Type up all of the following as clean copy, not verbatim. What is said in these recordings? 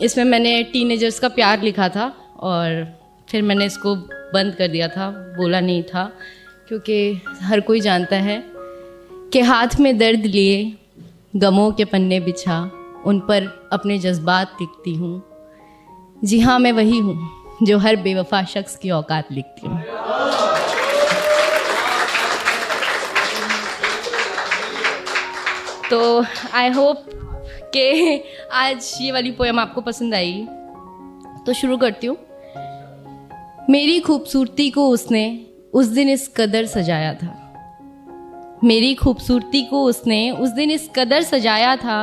इसमें मैंने टीनेजर्स का प्यार लिखा था और फिर मैंने इसको बंद कर दिया था, बोला नहीं था, क्योंकि हर कोई जानता है कि हाथ में दर्द लिए गमों के पन्ने बिछा उन पर अपने जज्बात लिखती हूँ। जी हाँ, मैं वही हूँ जो हर बेवफा शख्स की औकात लिखती हूँ। तो आई होप कि आज ये वाली पोएम आपको पसंद आई। तो शुरू करती हूँ। मेरी खूबसूरती को उसने उस दिन इस कदर सजाया था, मेरी खूबसूरती को उसने उस दिन इस कदर सजाया था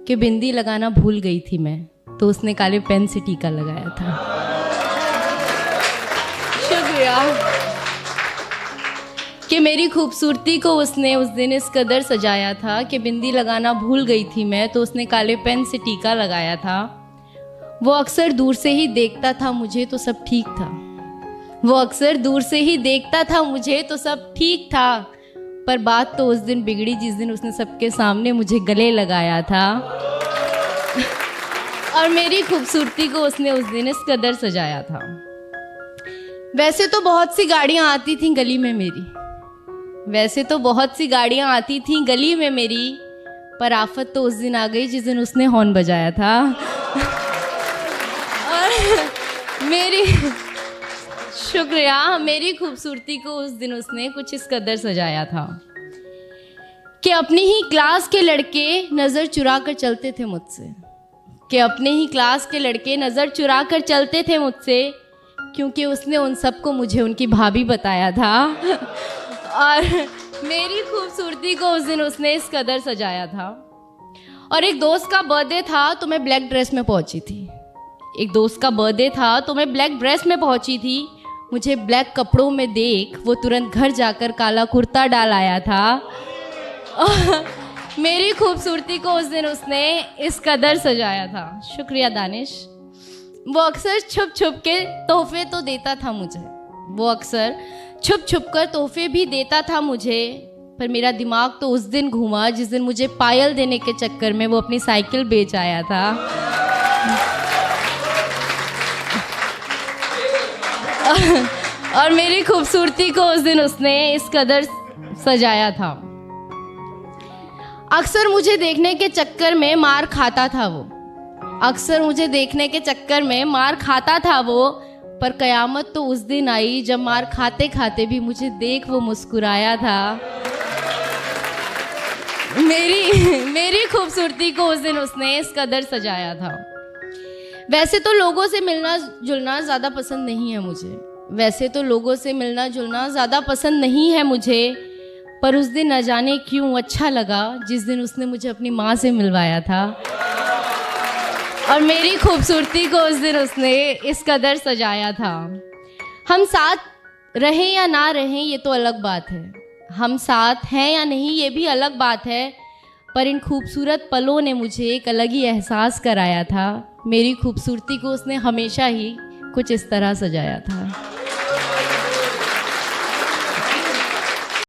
कि बिंदी लगाना भूल गई थी मैं, तो उसने काले पेन से टीका लगाया था। शुक्रिया। कि मेरी खूबसूरती को उसने उस दिन इस कदर सजाया था कि बिंदी लगाना भूल गई थी मैं, तो उसने काले पेन से टीका लगाया था। वो अक्सर दूर से ही देखता था मुझे तो सब ठीक था, वो अक्सर दूर से ही देखता था मुझे तो सब ठीक था, पर बात तो उस दिन बिगड़ी जिस दिन उसने सबके सामने मुझे गले लगाया था। और मेरी खूबसूरती को उसने उस दिन इस कदर सजाया था। वैसे तो बहुत सी गाड़ियाँ आती थीं गली में मेरी, वैसे तो बहुत सी गाड़ियाँ आती थीं गली में मेरी, पर आफत तो उस दिन आ गई जिस दिन उसने हॉर्न बजाया था। और मेरी शुक्रिया, मेरी खूबसूरती को उस दिन उसने कुछ इस कदर सजाया था कि अपनी ही क्लास के लड़के नज़र चुरा कर चलते थे मुझसे, कि अपने ही क्लास के लड़के नज़र चुरा कर चलते थे मुझसे, क्योंकि उसने उन सबको मुझे उनकी भाभी बताया था। और मेरी खूबसूरती को उस दिन उसने इस कदर सजाया था। और एक दोस्त का बर्थडे था तो मैं ब्लैक ड्रेस में पहुंची थी, एक दोस्त का बर्थडे था तो मैं ब्लैक ड्रेस में पहुंची थी। मुझे ब्लैक कपड़ों में देख वो तुरंत घर जाकर काला कुर्ता डाल आया था। मेरी खूबसूरती को उस दिन उसने इस कदर सजाया था। शुक्रिया दानिश। वो अक्सर छुप छुप के तोहफे तो देता था मुझे, वो अक्सर छुप छुप कर तोहफे भी देता था मुझे, पर मेरा दिमाग तो उस दिन घूमा जिस दिन मुझे पायल देने के चक्कर में वो अपनी साइकिल बेच आया था। और मेरी खूबसूरती को उस दिन उसने इस कदर सजाया था। अक्सर मुझे देखने के चक्कर में मार खाता था वो, अक्सर मुझे देखने के चक्कर में मार खाता था वो, पर कयामत तो उस दिन आई जब मार खाते खाते भी मुझे देख वो मुस्कुराया था। मेरी खूबसूरती को उस दिन उसने इस कदर सजाया था। वैसे तो लोगों से मिलना जुलना ज़्यादा पसंद नहीं है मुझे, वैसे तो लोगों से मिलना जुलना ज़्यादा पसंद नहीं है मुझे, पर उस दिन न जाने क्यों अच्छा लगा जिस दिन उसने मुझे अपनी माँ से मिलवाया था। और मेरी खूबसूरती को उस दिन उसने इस कदर सजाया था। हम साथ रहें या ना रहें ये तो अलग बात है, हम साथ हैं या नहीं ये भी अलग बात है, पर इन खूबसूरत पलों ने मुझे एक अलग ही एहसास कराया था। मेरी खूबसूरती को उसने हमेशा ही कुछ इस तरह सजाया था।